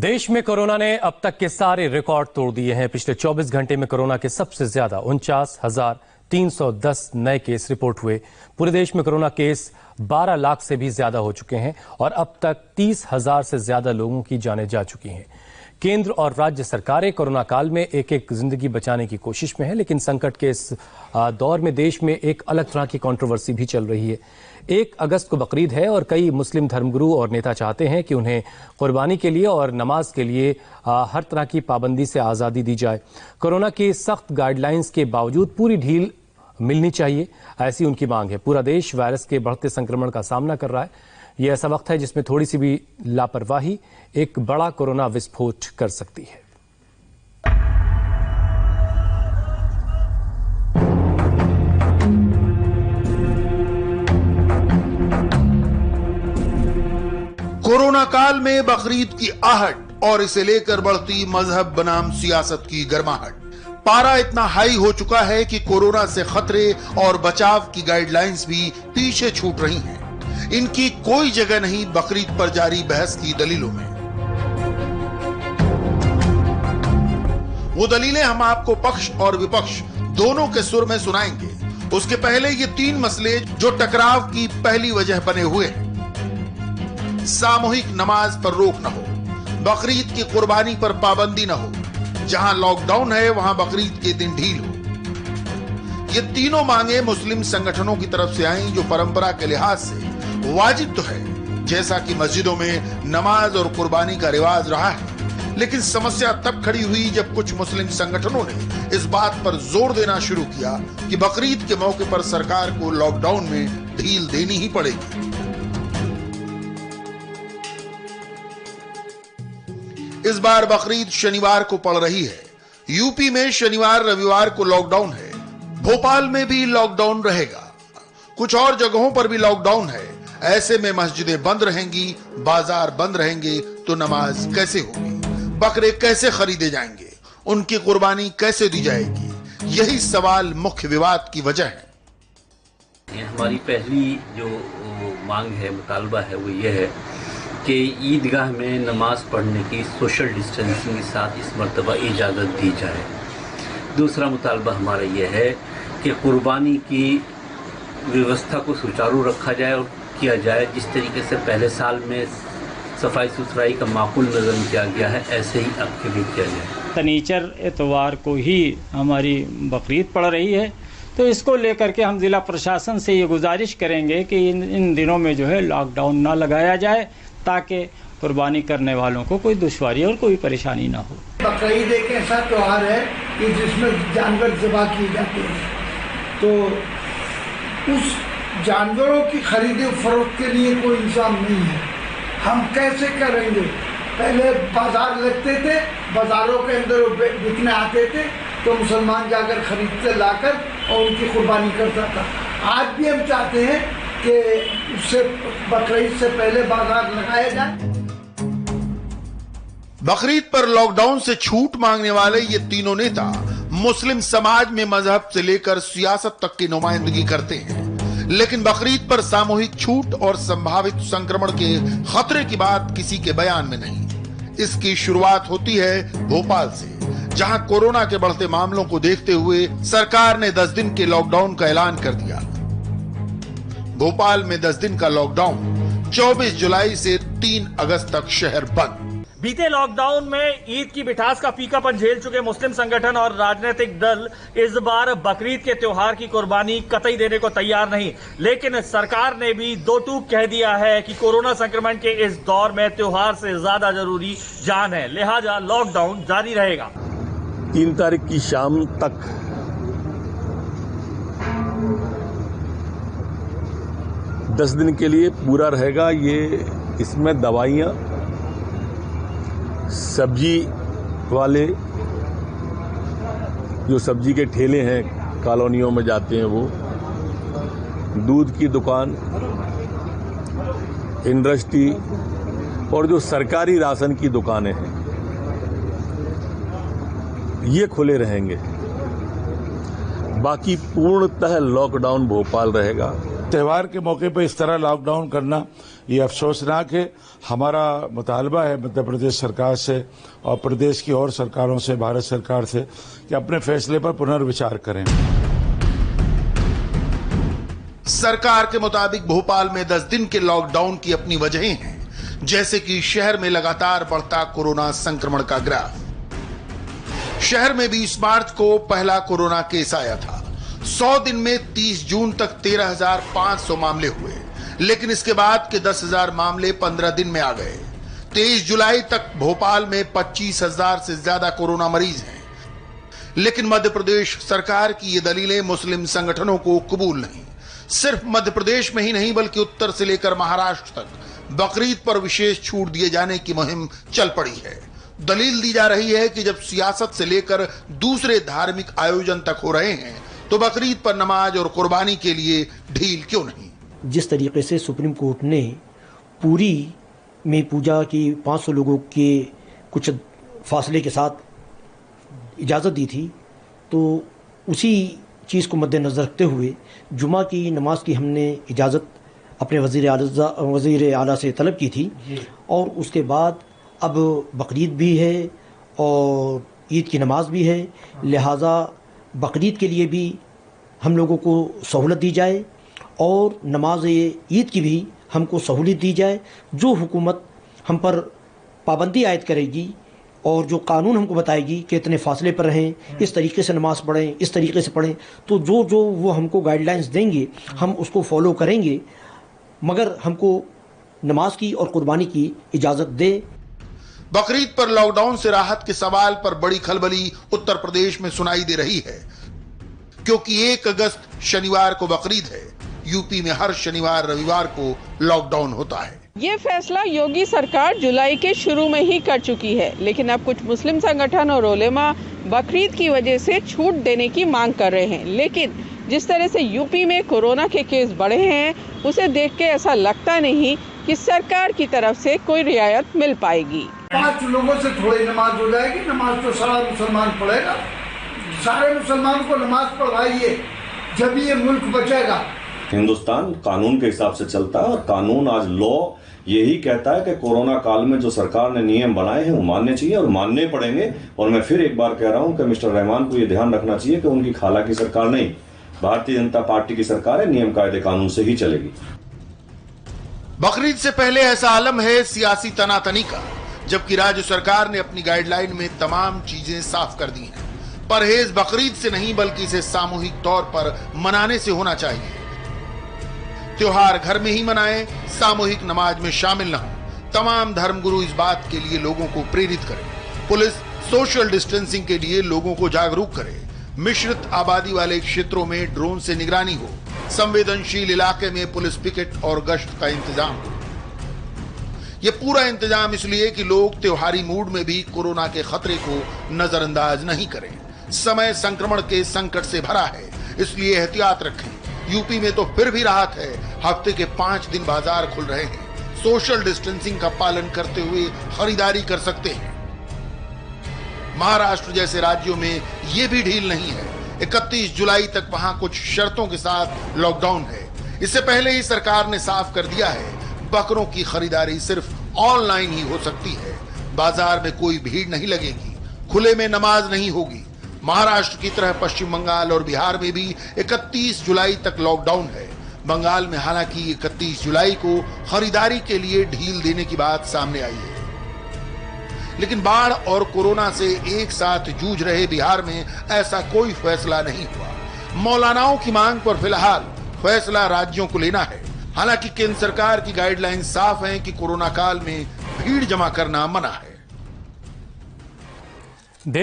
देश में कोरोना ने अब तक के सारे रिकॉर्ड तोड़ दिए हैं। पिछले 24 घंटे में कोरोना के सबसे ज्यादा 49,310 नए केस रिपोर्ट हुए। पूरे देश में कोरोना केस 12 लाख से भी ज्यादा हो चुके हैं और अब तक 30,000 से ज्यादा लोगों की जानें जा चुकी हैं। केंद्र और राज्य सरकारें कोरोना काल में एक एक जिंदगी बचाने की कोशिश में है, लेकिन संकट के इस दौर में देश में एक अलग तरह की कंट्रोवर्सी भी चल रही है। 1 अगस्त को बकरीद है और कई मुस्लिम धर्मगुरु और नेता चाहते हैं कि उन्हें कुर्बानी के लिए और नमाज के लिए हर तरह की पाबंदी से आज़ादी दी जाए। कोरोना की सख्त गाइडलाइंस के बावजूद पूरी ढील मिलनी चाहिए, ऐसी उनकी मांग है। पूरा देश वायरस के बढ़ते संक्रमण का सामना कर रहा है। यह ऐसा वक्त है जिसमें थोड़ी सी भी लापरवाही एक बड़ा कोरोना विस्फोट कर सकती है। कोरोना काल में बकरीद की आहट और इसे लेकर बढ़ती मजहब बनाम सियासत की गर्माहट। पारा इतना हाई हो चुका है कि कोरोना से खतरे और बचाव की गाइडलाइंस भी पीछे छूट रही हैं। इनकी कोई जगह नहीं बकरीद पर जारी बहस की दलीलों में। वो दलीलें हम आपको पक्ष और विपक्ष दोनों के सुर में सुनाएंगे। उसके पहले ये 3 मसले जो टकराव की पहली वजह बने हुए हैं। सामूहिक नमाज पर रोक न हो, बकरीद की कुर्बानी पर पाबंदी न हो, जहां लॉकडाउन है वहां बकरीद के दिन ढील हो। ये तीनों मांगे मुस्लिम संगठनों की तरफ से आई, जो परंपरा के लिहाज से वाजिब तो है, जैसा कि मस्जिदों में नमाज और कुर्बानी का रिवाज रहा है। लेकिन समस्या तब खड़ी हुई जब कुछ मुस्लिम संगठनों ने इस बात पर जोर देना शुरू किया कि बकरीद के मौके पर सरकार को लॉकडाउन में ढील देनी ही पड़ेगी। इस बार बकरीद शनिवार को पड़ रही है। यूपी में शनिवार रविवार को लॉकडाउन है। भोपाल में भी लॉकडाउन रहेगा। कुछ और जगहों पर भी लॉकडाउन है। ऐसे में मस्जिदें बंद रहेंगी, बाजार बंद रहेंगे तो नमाज कैसे होगी, बकरे कैसे खरीदे जाएंगे, उनकी कुर्बानी कैसे दी जाएगी? यही सवाल मुख्य विवाद की वजह है। हमारी पहली जो मांग है, मुतालबा है, वो ये है कि ईदगाह में नमाज पढ़ने की सोशल डिस्टेंसिंग के साथ इस मरतबा इजाज़त दी जाए। दूसरा मुतालबा हमारा ये है कि कुर्बानी की व्यवस्था को सुचारू रखा जाए और किया जाए जिस तरीके से पहले साल में सफाई सुथराई का माकूल नज़म किया गया है, ऐसे ही अब के भी किया जाए। शनिचर इतवार को ही हमारी बकरीद पड़ रही है, तो इसको लेकर के हम ज़िला प्रशासन से ये गुजारिश करेंगे कि इन दिनों में जो है लॉकडाउन ना लगाया जाए, ताकि कुर्बानी करने वालों को कोई दुश्वारी और कोई परेशानी ना हो। बकरीद एक ऐसा त्यौहार है कि जिसमें जानवर ज़िबा किए जाते हैं, तो उस जानवरों की खरीदे फरोख्त के लिए कोई इंतजाम नहीं है। हम कैसे करेंगे? पहले बाजार लगते थे, बाजारों के अंदर बिकने आते थे तो मुसलमान जाकर खरीदते लाकर और उनकी कुर्बानी करता था। आज भी हम चाहते हैं कि उससे बकरीद से पहले बाजार लगाया जाए। बकरीद पर लॉकडाउन से छूट मांगने वाले ये तीनों नेता मुस्लिम समाज में मजहब से लेकर सियासत तक की नुमाइंदगी करते हैं। लेकिन बकरीद पर सामूहिक छूट और संभावित संक्रमण के खतरे की बात किसी के बयान में नहीं। इसकी शुरुआत होती है भोपाल से, जहां कोरोना के बढ़ते मामलों को देखते हुए सरकार ने 10 दिन के लॉकडाउन का ऐलान कर दिया। भोपाल में 10 दिन का लॉकडाउन 24 जुलाई से 3 अगस्त तक शहर बंद। बीते लॉकडाउन में ईद की मिठास का फीकापन झेल चुके मुस्लिम संगठन और राजनीतिक दल इस बार बकरीद के त्योहार की कुर्बानी कतई देने को तैयार नहीं। लेकिन सरकार ने भी दो टूक कह दिया है कि कोरोना संक्रमण के इस दौर में त्योहार से ज्यादा जरूरी जान है, लिहाजा लॉकडाउन जारी रहेगा। 3 तारीख की शाम तक 10 दिन के लिए पूरा रहेगा। ये इसमें दवाइयाँ, सब्जी वाले जो सब्जी के ठेले हैं कॉलोनियों में जाते हैं, वो दूध की दुकान, इंडस्ट्री और जो सरकारी राशन की दुकानें हैं, ये खुले रहेंगे। बाकी पूर्णतः लॉकडाउन भोपाल रहेगा। त्यौहार के मौके पर इस तरह लॉकडाउन करना ये अफसोसनाक है। हमारा मुतालबा है मध्य प्रदेश सरकार से और प्रदेश की और सरकारों से, भारत सरकार से, कि अपने फैसले पर पुनर्विचार करें। सरकार के मुताबिक भोपाल में 10 दिन के लॉकडाउन की अपनी वजहें हैं, जैसे कि शहर में लगातार बढ़ता कोरोना संक्रमण का ग्राफ। शहर में 20 मार्च को पहला कोरोना केस आया था। 100 दिन में 30 जून तक 13,500 मामले हुए, लेकिन इसके बाद के 10,000 मामले 15 दिन में आ गए। 23 जुलाई तक भोपाल में 25,000 से ज्यादा कोरोना मरीज हैं, लेकिन मध्य प्रदेश सरकार की ये दलीलें मुस्लिम संगठनों को कबूल नहीं। सिर्फ मध्य प्रदेश में ही नहीं बल्कि उत्तर से लेकर महाराष्ट्र तक बकरीद पर विशेष छूट दिए जाने की मुहिम चल पड़ी है। दलील दी जा रही है कि जब सियासत से लेकर दूसरे धार्मिक आयोजन तक हो रहे हैं तो बकरीद पर नमाज और कुर्बानी के लिए ढील क्यों नहीं। जिस तरीके से सुप्रीम कोर्ट ने पूरी में पूजा की 500 लोगों के कुछ फासले के साथ इजाज़त दी थी, तो उसी चीज़ को मद्देनज़र रखते हुए जुमा की नमाज की हमने इजाज़त अपने वज़ीर आला से तलब की थी। और उसके बाद अब बकरीद भी है और ईद की नमाज भी है, लिहाजा बकरीद के लिए भी हम लोगों को सहूलत दी जाए और नमाज ईद की भी हमको सहूलत दी जाए। जो हुकूमत हम पर पाबंदी आयद करेगी और जो कानून हमको बताएगी कि इतने फासले पर रहें, इस तरीके से नमाज पढ़ें, इस तरीके से पढ़ें, तो जो वो हमको गाइडलाइंस देंगे हम उसको फॉलो करेंगे, मगर हमको नमाज की और कुर्बानी की इजाज़त दे। बकरीद पर लॉकडाउन से राहत के सवाल पर बड़ी खलबली उत्तर प्रदेश में सुनाई दे रही है, क्योंकि 1 अगस्त शनिवार को बकरीद है। यूपी में हर शनिवार रविवार को लॉकडाउन होता है। ये फैसला योगी सरकार जुलाई के शुरू में ही कर चुकी है, लेकिन अब कुछ मुस्लिम संगठन और उलेमा बकरीद की वजह से छूट देने की मांग कर रहे हैं। लेकिन जिस तरह से यूपी में कोरोना के केस बढ़े हैं, उसे देख के ऐसा लगता नहीं कि सरकार की तरफ से कोई रियायत मिल पाएगी। 5 लोगों से थोड़ी नमाज हो जाएगी। नमाज तो सारा मुसलमान पढ़ेगा। सारे मुसलमान को नमाज पढ़ाइए, जब ये मुल्क बचेगा। हिंदुस्तान कानून के हिसाब से चलता है और कानून आज लॉ यही कहता है कि कोरोना काल में जो सरकार ने नियम बनाए हैं वो मानने चाहिए और मानने पड़ेंगे। और मैं फिर एक बार कह रहा हूं कि मिस्टर रहमान को ये ध्यान रखना चाहिए कि उनकी खाला की सरकार नहीं, भारतीय जनता पार्टी की सरकार है, नियम कायदे कानून से ही चलेगी। बकरीद से पहले ऐसा आलम है सियासी तनातनी का, जबकि राज्य सरकार ने अपनी गाइडलाइन में तमाम चीजें साफ कर दी हैं। परहेज बकरीद से नहीं बल्कि इसे सामूहिक तौर पर मनाने से होना चाहिए। त्योहार घर में ही मनाएं, सामूहिक नमाज में शामिल न हो। तमाम धर्मगुरु इस बात के लिए लोगों को प्रेरित करें। पुलिस सोशल डिस्टेंसिंग के लिए लोगों को जागरूक करे। मिश्रित आबादी वाले क्षेत्रों में ड्रोन से निगरानी हो। संवेदनशील इलाके में पुलिस पिकेट और गश्त का इंतजाम हो। ये पूरा इंतजाम इसलिए कि लोग त्योहारी मूड में भी कोरोना के खतरे को नजरअंदाज नहीं करें। समय संक्रमण के संकट से भरा है, इसलिए एहतियात रखें। यूपी में तो फिर भी राहत है, हफ्ते के 5 दिन बाजार खुल रहे हैं। सोशल डिस्टेंसिंग का पालन करते हुए खरीदारी कर सकते हैं। महाराष्ट्र जैसे राज्यों में ये भी ढील नहीं है। 31 जुलाई तक वहां कुछ शर्तों के साथ लॉकडाउन है। इससे पहले ही सरकार ने साफ कर दिया है, बकरों की खरीदारी सिर्फ ऑनलाइन ही हो सकती है। बाजार में कोई भीड़ नहीं लगेगी, खुले में नमाज नहीं होगी। महाराष्ट्र की तरह पश्चिम बंगाल और बिहार में भी 31 जुलाई तक लॉकडाउन है। बंगाल में हालांकि 31 जुलाई को खरीदारी के लिए ढील देने की बात सामने आई है, लेकिन बाढ़ और कोरोना से एक साथ जूझ रहे बिहार में ऐसा कोई फैसला नहीं हुआ। मौलानाओं की मांग पर फिलहाल फैसला राज्यों को लेना है। हालांकि केंद्र सरकार की गाइडलाइन साफ है कि कोरोना काल में भीड़ जमा करना मना है।